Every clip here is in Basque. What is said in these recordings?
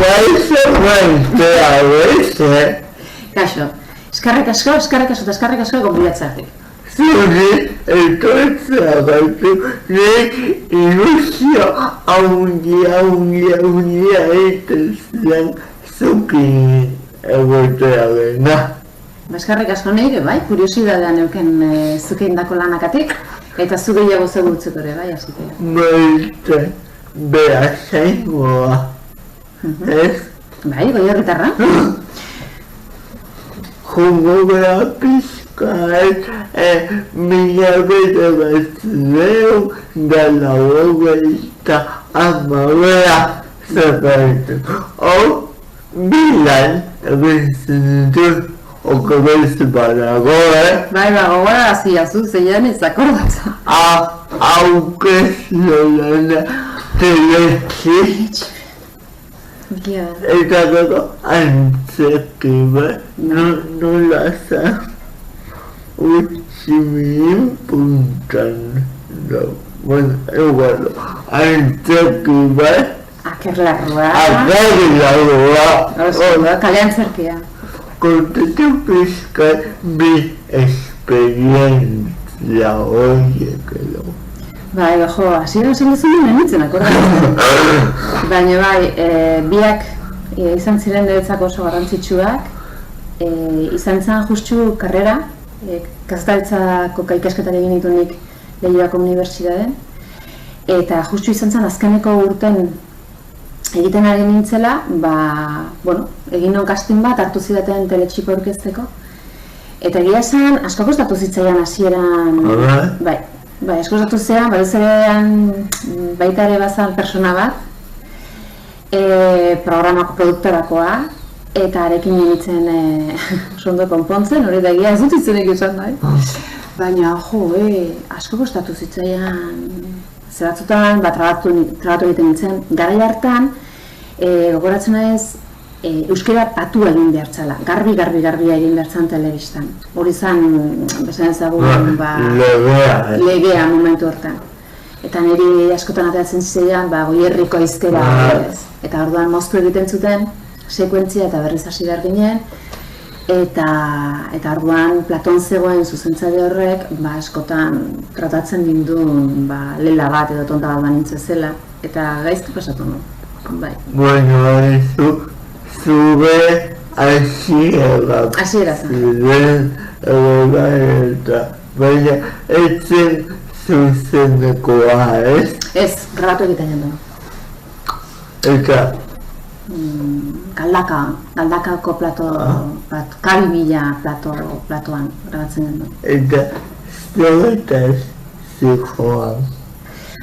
Kaixo maitea, beste. Kaixo, eskarrik asko gonbidatzeagatik. Zuri etortzea gaitu, nik ilusio handia egiten zidan zukin egotea gena. Eskarrik asko nire, bai, kuriosidadean euken zuke indako lanakatik, eta zu gehiago zegutzeko ere, bai, hasite. Baite, beha zaingoa, ez? Bai, Goierritarra. Jungo gara pizkat, mila bete batzueu, da laurogeita hamabea zerraitu. Bilan, egin dut, oko bezu badago, Bai, gogora haziazu, zeian ez akordatza. Aukezlolana teletxik. Eta gero antzeki bat, nola zan, utximien puntan. Bueno, igual, antzeki bat, Akerlarrua. Kalean zerkia. Kontatu pizkat bi esperientzia horiek edo. Bai, jo, hasieran zen bezala nintzen, akordatzen. Baina bai, biak izan ziren niretzako oso garrantzitsuak, izan zen justu karrera, kazetarittzako ikasketari egin ditu nik Leioako Unibertsitatean, eta justu izan zen azkeneko urten egiten ari nintzela, egin non casting bat hartu zidaten teletxipo aurkezteko, eta egia esan asko kostatu zitzaian hasieran, bai, asko kostatu zitzaian, baita ere bazan persona bat, programako produktorakoa, eta arekin nintzen ondo konpontzen, hori da egia ez dut itzunik izan, bai. Baina, asko kostatu zitzaian, zeratzutan, trabatu egiten nintzen, garai hartan, gogoratzen naiz, euskera patu egin behar zela, garbi egin behar zan telebistan. Hori zan, besan ezagun, legea momentu hortan. Eta niri askotan ateratzen zizean, Goierriko hizkera, eta orduan moztu egiten zuten, sekuentzia eta berriz hasi behar ginen, eta orduan Platon zegoen zuzentzaile horrek, askotan tratatzen ginduen lela bat edo tonta bat banintze zela, eta gaizki pasatu nu. Bai. Bueno, zure hasiera ziren eta baina etzen zuzenekoa, ez? Ez, grabatu egiten jendo. Eta? Galdakako kalibila platoan grabatzen jendo. Eta zerretaz zikoan?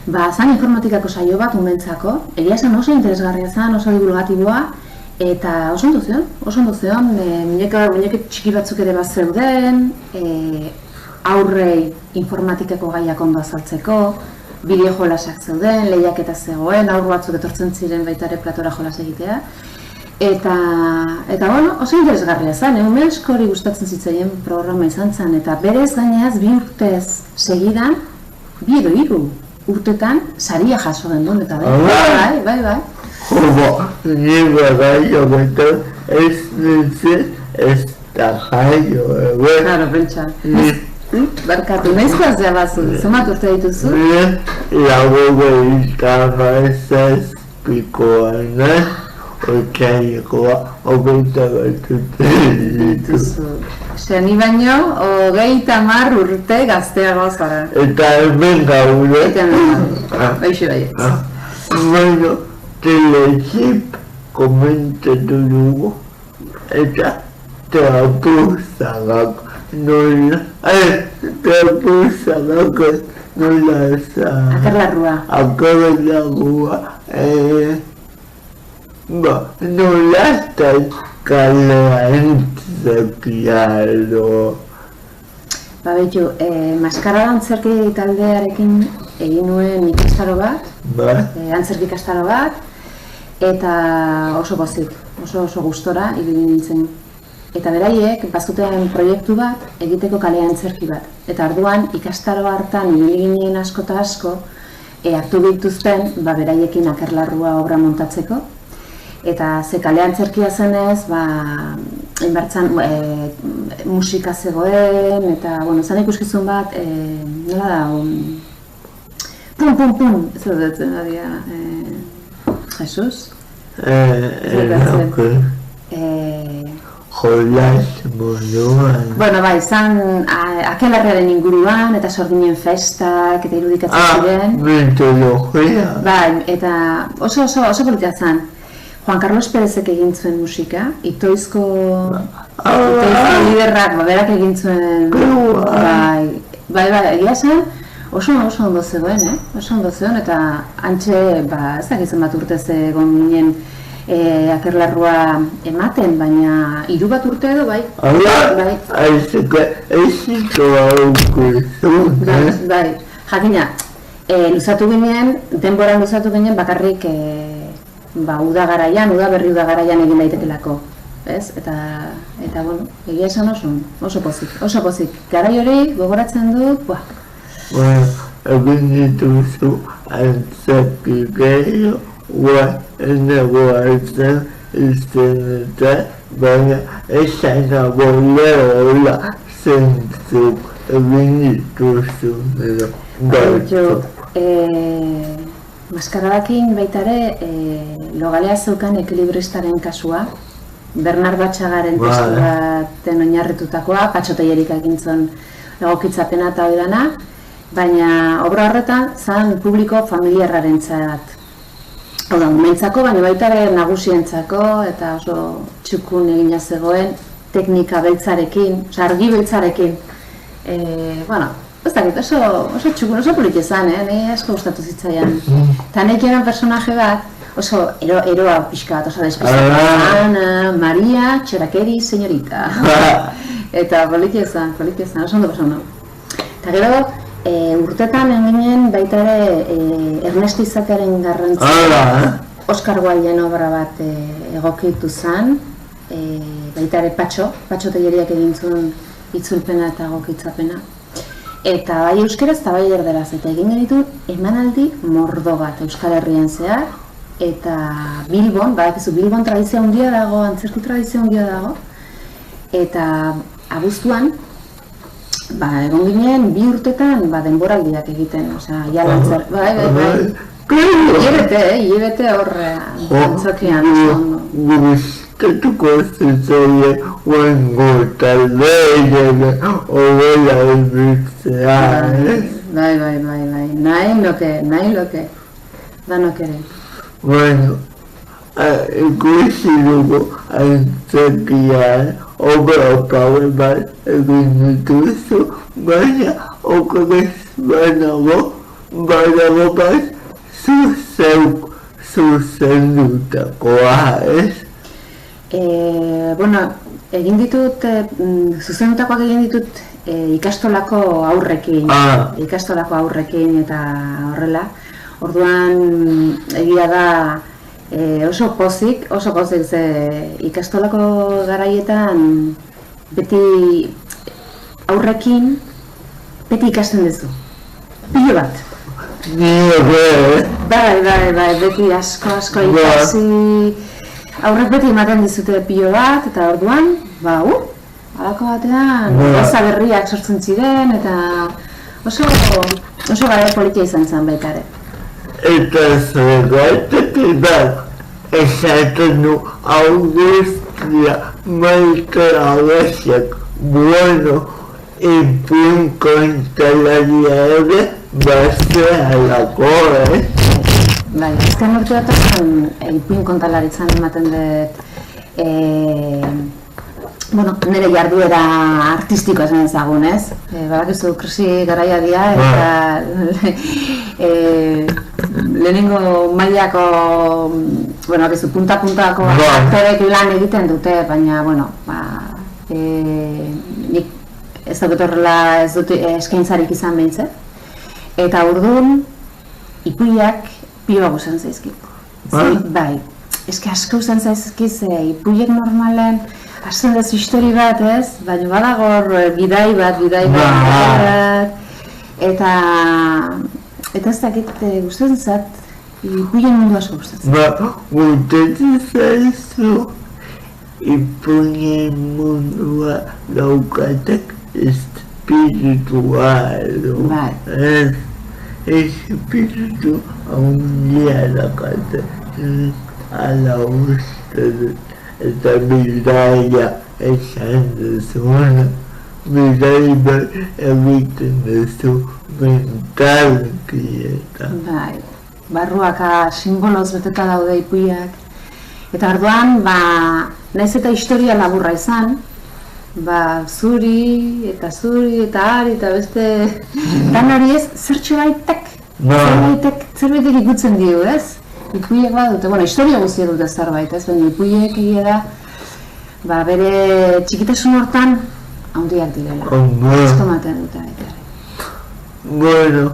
Zan informatikako saio bat umentzako, egia esan oso interesgarria zan, oso divulgatiboa, eta oso ondo zion, mineke txiki batzuk ere bat zeuden, aurrei informatikako gaiak ondo azaltzeko, bideo jolasak zeuden, lehiaketa zegoen, aur batzuk etortzen ziren baita ere platora jolas egitea, eta oso interesgarria zan, ume askori gustatzen zitzaien programa izan zen, eta berez gainaz 2 urtez segidan, 2 edo 3 urtetan saria jaso gendun, eta bai. Nire gaio beto ez nintzen ez da jaio, Claro, pentsa. Barkatu, nahizkoa zea bazu, zumat urte dituzu? Lagogeita mazazpikoan, otxainikoa, 21 dituzu. Ni baino, 30 urte gazteago zara. Eta hemen gaude. Baixo baietz. Bueno, teletxip komentatu dugu, eta trapuzagako nola zan. Akerlarrua. Nola zan kalean zekialo. Baitu, maskara antzerki taldearekin egin nuen ikastaro bat, antzerki ikastaro bat, eta oso pozik, oso gustora ibili nintzen. Eta beraiek, bazuten proiektu bat, egiteko kalean antzerki bat. Eta orduan, ikastaro hartan ibili ginen asko eta asko, hartu dituzten, beraiekin Akerlarrua obra montatzeko. Eta ze kalean zerkia zenez, enbertzan musika zegoen, eta, bueno, zan ikuskizun bat, nola da, pum, ez dut, Jesus? Jolas moduan. Bueno, bai, zan Akelarrearen inguruan, eta sordinen festak, eta irudikatzen ziren. Mitologia. Bai, eta oso politia zan. Juan Carlos Pérezek egin zuen musika, Itoizko liderrak, berak egin zuen, bai, egia zen, oso ondo zegoen, oso ondo zegoen, eta antxe, ez dakitzen bat urte egon ginen Akerlarrua ematen, baina 3 bat urte edo, bai. Bai, jakina, denboran luzatu ginen bakarrik uda garaian egin daitekelako, ez? Eta, bueno, egia esan oso pozik. Garai hori gogoratzen dut, Bueno, egin dituzu antzaki gehiago, negoatzen iztenetan, baina esan abolera zentzuk egin dituzu, Maskaradakin baitare, Logalea zeukan ekilibristaren kasua, Bernardo Atxagaren testu baten oinarritutakoa, Patxo Tellerik egin zuen egokitzapena eta hori dana, baina obra horretan zan publiko familiarrarentzat. Hau da, umentzako, baina baitare nagusientzako, eta oso txukun egina zegoen, teknika beltzarekin, argi beltzarekin. Bueno, ez dakit, oso txukun, oso politia zan, nahi asko gustatu zitzaian. Eta nahi eran personaje bat, oso eroa pixka bat, oso despizatu. Ana, Maria, Txerakeri, senyorita. Eta politia zan, oso ondo persona. Eta gero, urtetan eginen baita ere Ernest Izatearen garrantzia Oskar Wilden obra bat egokitu zen, baita ere Patxo Telleriak egin zuen itzulpena eta egokitzapena. Eta bai euskeraz eta bai erderaz, eta egin genitu emanaldi mordo bat Euskal Herrian zehar, eta Bilbon, badakizu Bilbon tradizio handia dago, antzerki tradizio handia dago, eta abuztuan, egon ginen 2 urtetan denboraldiak egiten, osea, jalantzar, hilebete horre antzokian, oso ondo. Gustatuko zitzaile guengo taldearen horrela ebitzea, Bai, nahi loke, danok ere. Bueno, ikusi dugu antzokian obra bat egin dituzu, baina okerez badago bat zeuk zuzendutakoa, ez? Bueno, egin ditut, zuzendutakoak egin ditut ikastolako aurrekin eta horrela. Orduan, egia da oso pozik ze ikastolako garaietan beti aurrekin beti ikasten duzu. Pilo bat. Bai, beti asko ikasi. Aurrek beti ematen dizute pilo bat, eta orduan, halako batean, gauza berriak sortzen ziren, eta oso gara politia izan zen baita ere. Eta zergatik esaten du Augustia Maite Agesiak, bueno, ipuin kontalaria ere bazealako, Bai, azken urteotan ipuin kontalaritzan ematen dut, nire jarduera artistikoa esan ezagun, ez? Badakizu krisi garaia dira, eta lehenengo mailako, punta-puntako aktorek lan egiten dute, baina, nik ez dut horrela ez dut eskaintzarik izan behintzat. Eta orduan, ipuiak pioa guzan zaizkit. Bai, eske asko guzan zaizkiz, ipuiek normalen, hasten duz histori bat, ez? Baina badagor bidai bat, eta ez dakit guztien zat, ipuinen mundu asko gustatzen. Gustatzen zaizu ipuinen mundua daukatek espiritualo. Bai. Ez espiritu handia dakate. Ala uste dut. Eta bidaia esan duzuna. Bidai bat egiten duzu mentalki eta. Bai. Barruaka simboloz beteta daude ipuiak. Eta orduan, naiz eta historia laburra izan, zuri eta ari eta beste danari ez, zerbaitek ikutzen dio, ez? Ipuiek badute, historia guztia dute zerbait, ez? Baina ipuiek egia da, bere txikitasun hortan handiak direla. Asko ematen dute baita. Bueno,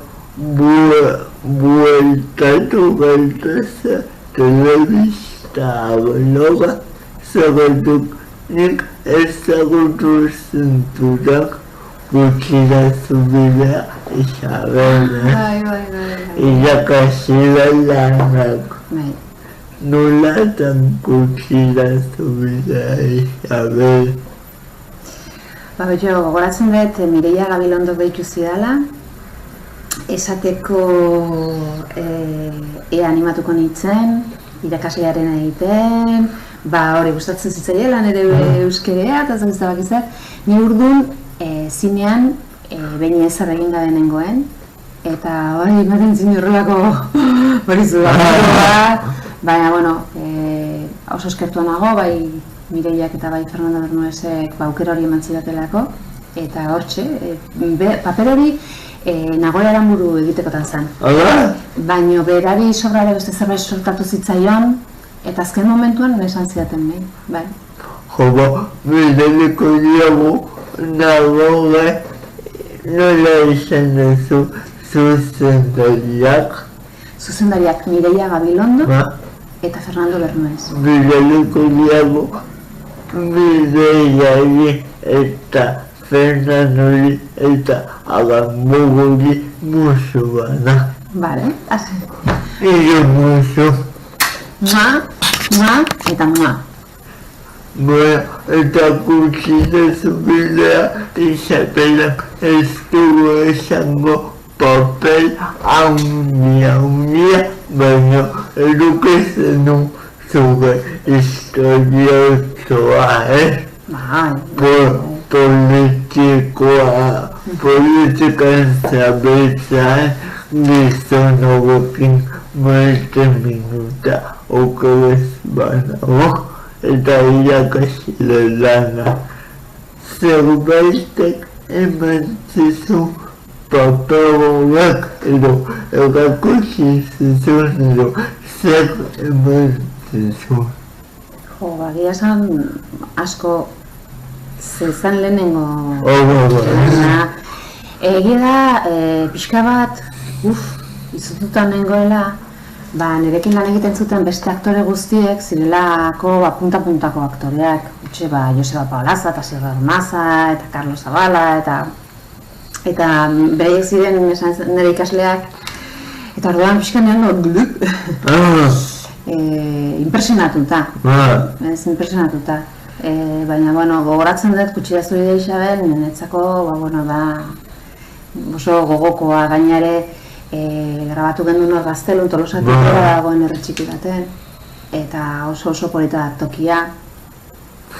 bueltatu gaitza telebista bloga zabaltuk nik ezagutu zenturak gutxirazu bidea Isabel. Irakasila lanak. Nolatan gutxirazu bidea Isabel. Gogoratzen dut Mireia Gabilondok deitu zidala, esateko ea animatuko nintzen, irakaslearen egiten, hori gustatzen zitzaiela nire euskerea eta zabiztabak izan. Ni urdun zinean behin ezer egin gabe nengoen, eta hori ematen zin horrelako hori zuak. Baina, oso eskertua nago, bai Mireiak eta bai Fernando Bernuesek aukera hori eman zidatelako, eta hortxe, paper hori Nagoya Aramburu egitekotan zen. Baina berari sobrare beste zerbait sortatu zitzaion, eta azken momentuan esan zidaten behin, bai. Bideliko diago nagoa nola izan duzu zuzendariak? Zuzendariak Mireia Gabilondo eta Fernando Bernues. Bideliko diago Mireiari eta Fernandori eta Agambogori musu bada. Bale, hasi. Ire musu. Eta mua. Eta gutxidazu bidea Isabelak ez dugu esango papel handia, baina edukezen du zure historia osoa, politikan zabetzan gizon hauekin maite minuta okerez banago eta irakasle lana. Zerbaitek eman zizu paperoak edo erakutsi zizun edo zer eman zizun. Bagia esan asko zezan lehenengo. Egia da, pixka bat, izututan nengoela, nirekin lan egiten zuten beste aktore guztiek zirelako punta-puntako aktoreak. Joseba Paolaza, eta Silvia Maza, eta Carlos Zabala, eta bereiek ziren nire ikasleak. Eta orduan pixka nean impresionatuta. Baina, gogoratzen dut Kutxidazu bidea Isabel, niretzako, oso gogokoa gainare grabatu gendun hor Gaztelun, Tolosatik dagoen erretxiki baten, eta oso polita tokia,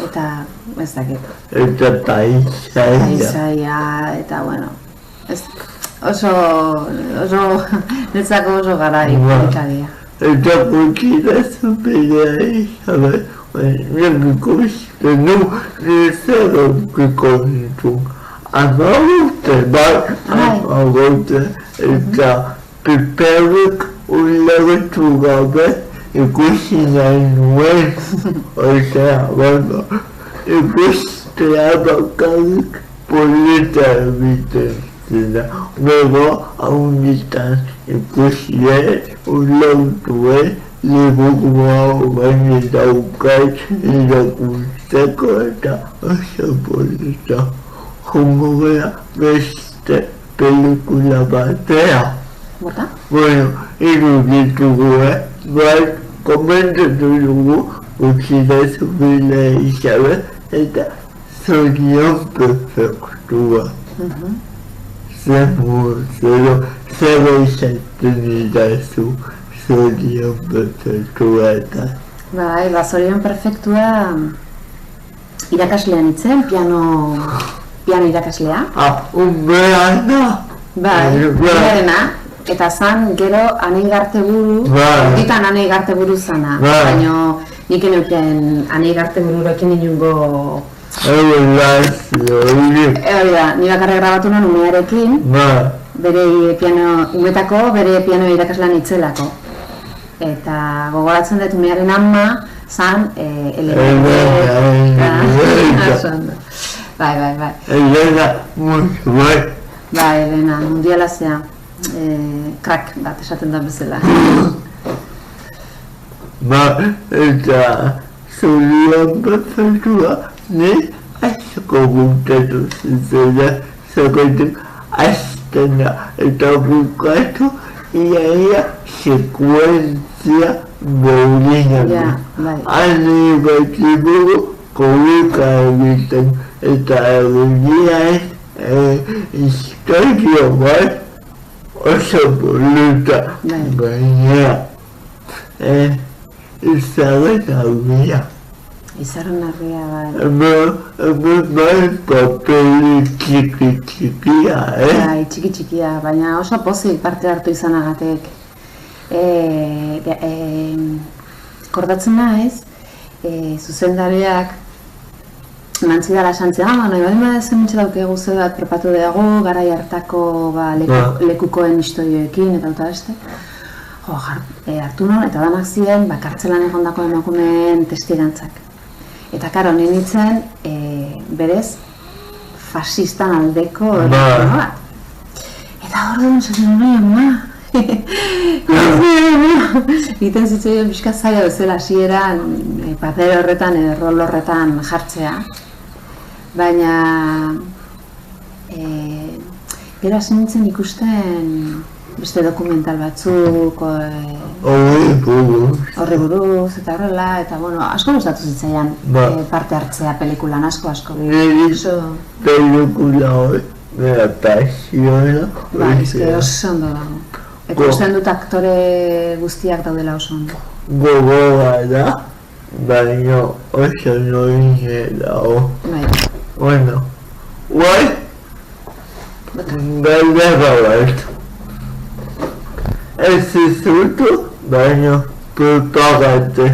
eta ez dakit. Eta paisaia. Eta oso, niretzako oso garai politagia. Eta Kutxidazu bidea Isabel, nik ikusten du zer aukiko ditu. Amagote, eta piperrik ulertu gabe ikusi nahi nuen, ikustea bakarrik polita egiten zena. Gero haunitan ikusiet ulertuen liburua baina daukat irakusteko eta oso polita. Jongo gara beste pelikula batea. Bota? Bueno, iruditugu, bat komentatu dugu gutxira zubila Isabel eta zorion perfektua. Zer izaten idazu zorion perfektua eta. Bai, zorion perfektua irakaslea nintzen, piano irakaslea. Umbea da. Bai, umearena. Eta zan, gero, Anei Garteburu, hortitan Anei Garteburu zana. Baina, nik eneuken Anei Gartebururekin inungo... Hori da, ni bakarra grabatu nuen umearekin, umetako bere piano irakaslean itzelako. Eta gogoratzen dut umearen ama, zan, Elena. Bai. Elena, bai. Bai, Elena, mundiala zea. Krak bat esaten da bezala. Eta zorion perfektua, asko gustatu zitzaidan, zergatik aztena eta bukatu ia sekuentzia bolinan. Anei Garteburu korrika egiten eta egiaz istorio bat oso boluta baina izarren argia. Izarren argia bai. Hemen papeli txiki-txikia, Bai, txiki-txikia, baina oso pozik parte hartu izanagatek. Kordatzen naiz, zuzendariak mantzidala esantzea, nahi badima zen daukegu zer bat prepatu dugu, garai hartako lekukoen historioekin eta dut beste. Hartu non, eta danak ziren, kartzelan egondako emakumeen testigantzak. Eta karo, nintzen, berez, fasistan aldeko bat. Eta hor duen, zaten ama. Egiten zitzaion pixka zaila bezala hasieran paper horretan, rol horretan jartzea. Baina, gero hasi nintzen ikusten beste dokumental batzuk, horri buruz eta horrela, eta asko gustatu zitzaian parte hartzea pelikulan, asko. Niri pelikula hori, bera pasioa. Ba, oso ondo dago. Eta ustean dut aktore guztiak daudela oso ondo. Gogoa da, baina oso noine dago. Bueno, guai, galdera bat. Ez izutu, baina propagate.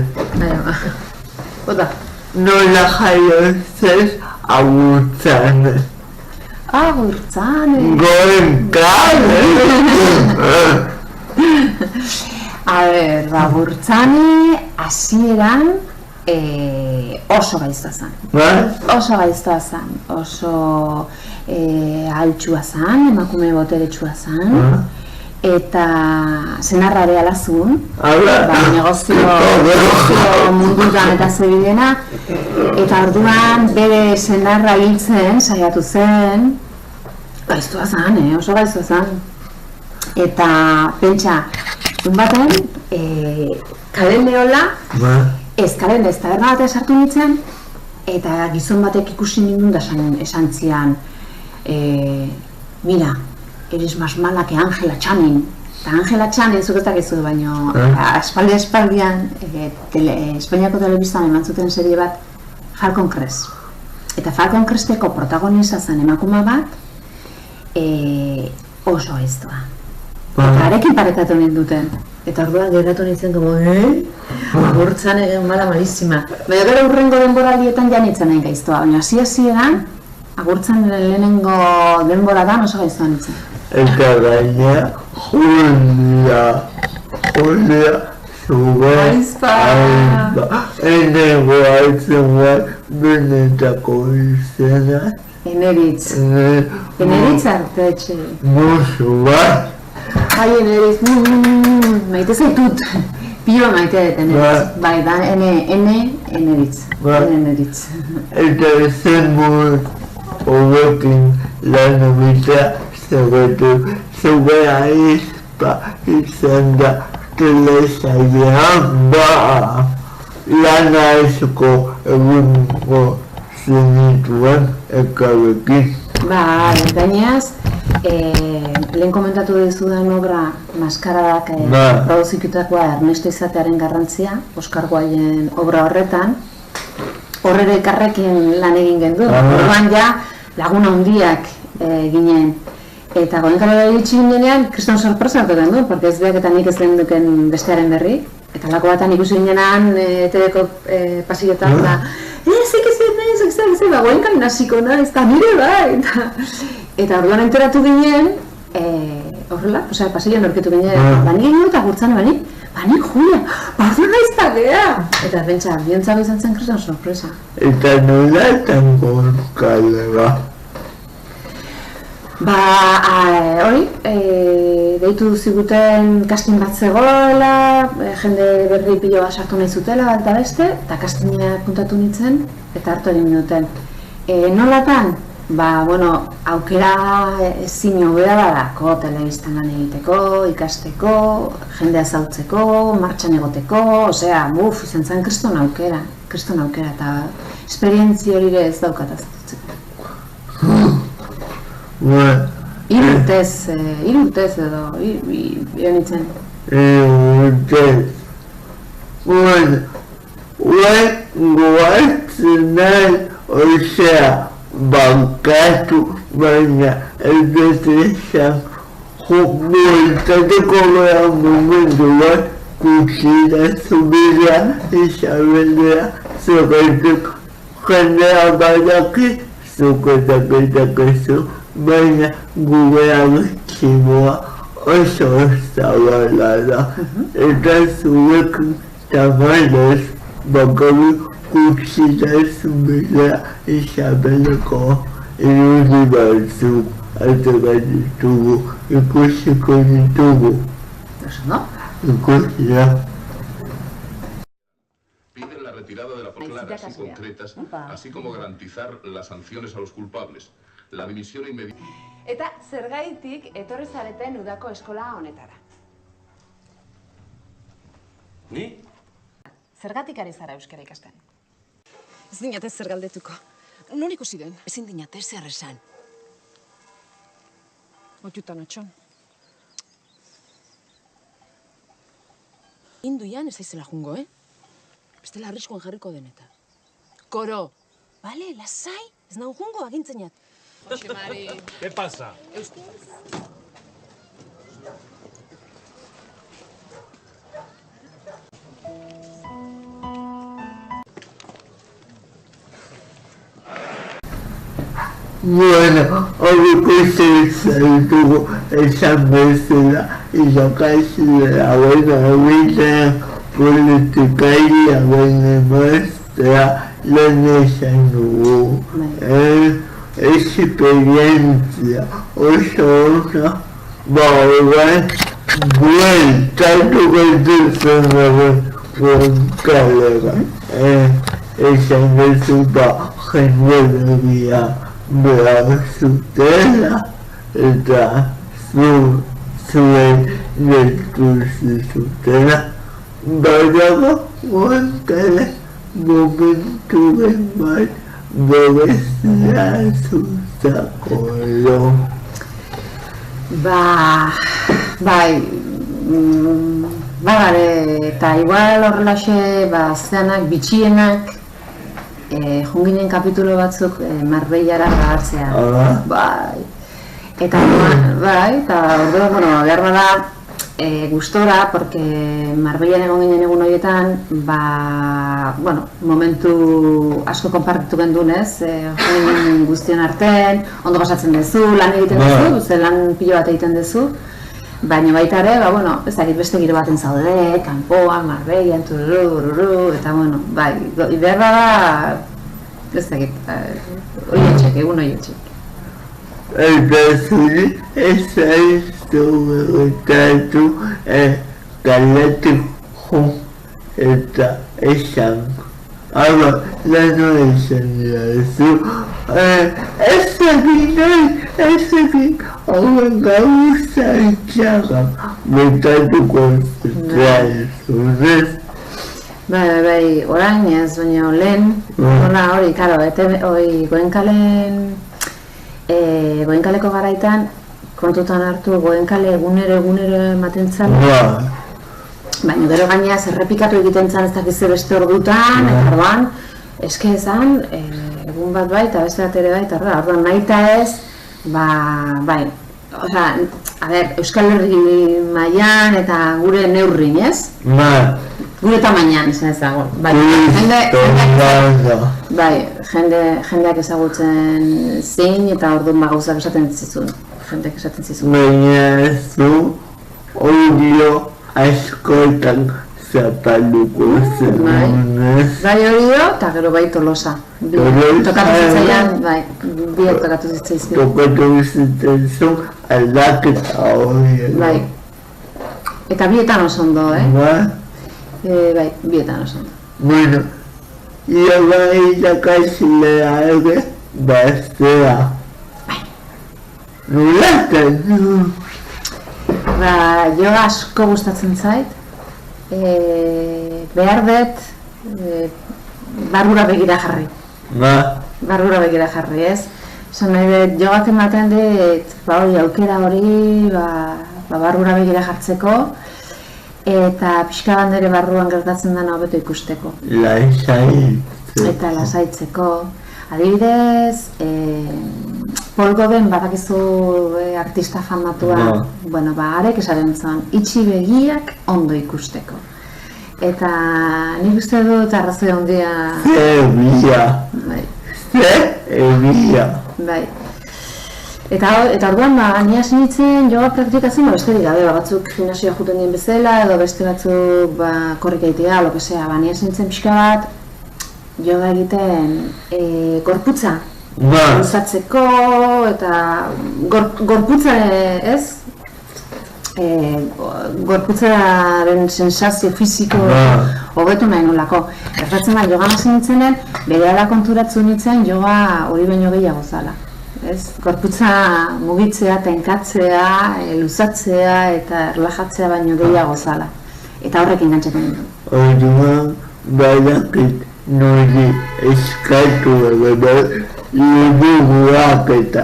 Bota. Nola jaio zez agurtzane. Agurtzane? Goenkane! Agurtzane hasieran oso gaiztoa zan. Oso gaiztoa zan, oso altxua zan, emakume boteretsua zan. Eta senarra ere alazun, negozio mundutan eta zebilena, eta orduan bere senarra hiltzen saiatu zen, gaiztua zan, oso gaiztua zan. Eta pentsa, dun baten, kalen lehola, kalen ez taberna batean sartu nintzen, eta gizon batek ikusi nindun da esan zian, mira, eres más mala que Angela Channing. Eta Angela Channing, zuk ez dakizu, baina espaldian Espainiako telebistan eman zuten serie bat Falcon Crest. Eta Falcon Cresteko protagonista zen emakume bat oso gaiztoa. Eta arekin paretatu ninduten. Eta orduan geratu nintzen como, agurtzan egin malísima. Baina gero hurrengo denboraldietan janitzen nahi gaiztoa, baina hasieran agurtzan lehenengo denboradan oso gaiztoa nintzen. Eta gaina, Julia zuga aizpa. Eneko haitzen bat benetako izena. Eneritz. Eneritz artetxe. Musu bat. Ai, Eneritz, maite zaitut. Pio maite dut Eneritz. Bai, da, Eneritz. Eneritz. Eta zen mut horrekin lan egitea zerretu. Zugea izan da telesailean lana asko egungo zenituen elkarrekin. Gainaz, lehen komentatu dizudan obra Maskaradak produzitutakoa Ernesto izatearen garrantzia, Oskar Wilden obra horretan, horrere elkarrekin lan egin gendu. Orduan ja lagun handiak ginen. Eta goenkara iritsi ginenean, kriston sorpresa hartu gendu, porque ez beak eta nik ez lehen duken bestearen berri. Eta lako batan ikusi ginenan TV-ko pasillotan, eta goenkan nasiko naiz, eta nire bai! Eta orduan enteratu ginen, horrela, pasilloan aurkitu ginen, bani ginen eta gurtzan, bani Julia, orduan naiz tagea! Eta pentsa, biontzako izan zen kriston sorpresa. Eta nola etan gorkalera? Hori, deitu ziguten casting bat zegoela, jende berri pilo bat sartu nahi zutela bat da beste, eta castingina puntatu nintzen, eta hartu egin minuten. Nolatan? Aukera ezin hobea badako, telebistan lan egiteko, ikasteko, jendea zautzeko, martxan egoteko, izan zen kriston aukera, eta esperientzia hori ez daukat aztutzeko. Hiru urtez edo, nintzen. Goatzen nahi, bankatu, baina ez dut esan bueltateko gara momentu bat kutsira zubira Isabelera zerretuk jendea badaki zuketaketakezu, baina gure artxiboa oso zabala da, eta zuek tamalez bakarrik kutsira zubira Isabeleko irudi batzuk atera ditugu, ikusiko ditugu. Ikusira. Piden la retirada de la claras y concretas, así como garantizar las sanciones a los culpables. La dimisión inmediata. Eta zergaitik etorri zareten udako eskola honetara? Ni? Zergatik ari zara euskara ikasten? Ez dinate zer galdetuko. Non ikusi den? Ezin dinate zer esan. Otutan atxon. Induian ez aizela jungo, Bestela arriskoan jarriko deneta. Koro! Bale, lasai, ez nago jungo agintzenat. Oxe, Mari. ¿Qué pasa? Bueno, hori zaitugu esan bezala, izakasi dela buena egiten politikaria baina emaztea lan esan dugu. Esperientzia oso ona, horren bueltatu gaituzen gaben gonkalera. Esan bezu jende begia behar zutela eta zuen gertu zutela. Badago gonkala momentu bat berezia zuzakolo. Eta igual horrelaxe zeanak bitxienak junginen kapitulo batzuk Marbellara hartzea. Eta orduan, behar bada gustora, porque Marbellan egon ginen egun horietan, momentu asko konpartitu gendunez, junginen guztion artean, ondo pasatzen duzu, lan egiten duzu, ze lan pilo bat egiten duzu, baina baita ere, ez dakit beste giro baten zaude, kanpoan, Marbellan, tururu, eta behar bada, ez dakit, egun oietxek. Eta zuri ez aiztu begotatu kaletik jo eta esan Ama lan o izan duzu. Ez dakit, hauen gauza itxagam. Metatuko zuzez. Bai, orain ez, baina lehen, hori, karo, Goenkaleko garaitan, kontutan hartu Goenkale egunero ematen zala. Baina gero gainea zerrepikatu egiten zan ez dakize beste ordutan, eta orduan, eske ezan, egun bat bai, eta beste bat ere bai, eta orduan nahi eta ez, bai, oza, Euskal Herri mailan eta gure neurrin, ez? Gure tamainan izan ezagun. Jendeak ezagutzen zein eta orduan gauzak esaten zizun. Jendeak esaten zizun. Baina ez du, odio askotan zapalduko zen. Bai hori do, eta gero bai Tolosa. Tokatu zitzailan, bai, biak tokatu zitzaizkin. Tokatu zitzaizun aldaketa hori. Bai. Eta bietan oso ondo, Bai, bietan oso ondo. Bueno, yoga irakaslea ere, baztea. Nolatzen du? Yoga asko gustatzen zait. Behar dut, barrura begira jarri. Barrura begira jarri, ez? Esan nahi dut, jogak ematen dut, aukera hori, barrura begira jartzeko, eta pixka bat nire barruan gertatzen dena hobeto ikusteko. Eta lasaitzeko. Adibidez, Paul Gauguin badakizu artista famatua, arek esaren zuen, itxi begiak ondo ikusteko. Eta nik uste dut arrazoi handia... Egia! Bai. Eta orduan, ni hasi nintzen yoga praktikatzen, besterik gabe, batzuk gimnasioa juten dien bezala, edo beste batzuk korrika egitea, ni hasi nintzen pixka bat, yoga egiten gorputza usatzeko eta gorputza ez? Gorputzaren sensazio fisiko hobetu nahi nolako. Gertatzen da, yoga hasi nintzenen, berehala konturatu nintzen yoga hori baino gehiago zala. Gorputza mugitzea, tenkatzea, luzatzea eta erlajatzea baino gehiago zala. Eta horrek engantzatzen ditu. Orduan, badakit nori eskatu edo liburuak eta...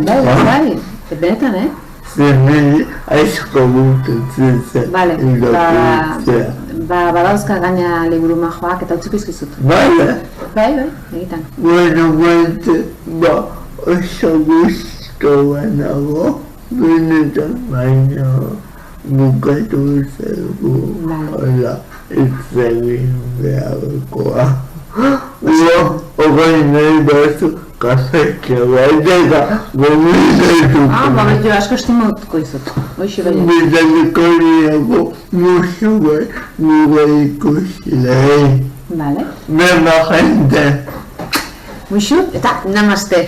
Bai, benetan, Zene asko gustatzen zen irakurtzea. Badauzka gaina liburu majoak eta utzuk izkizut. Bai, egitan. Bueno, oso guztua nago, benetan baina bukatu zaigu. Hola, ez egin beharkoa. Ogain nahi batzu kafetxe bateka gomendetuko. Baina asko estimatuko izut. Bizaliko niago musu bat nire ikusilei. Vale. Merda gente. Musu eta namaste.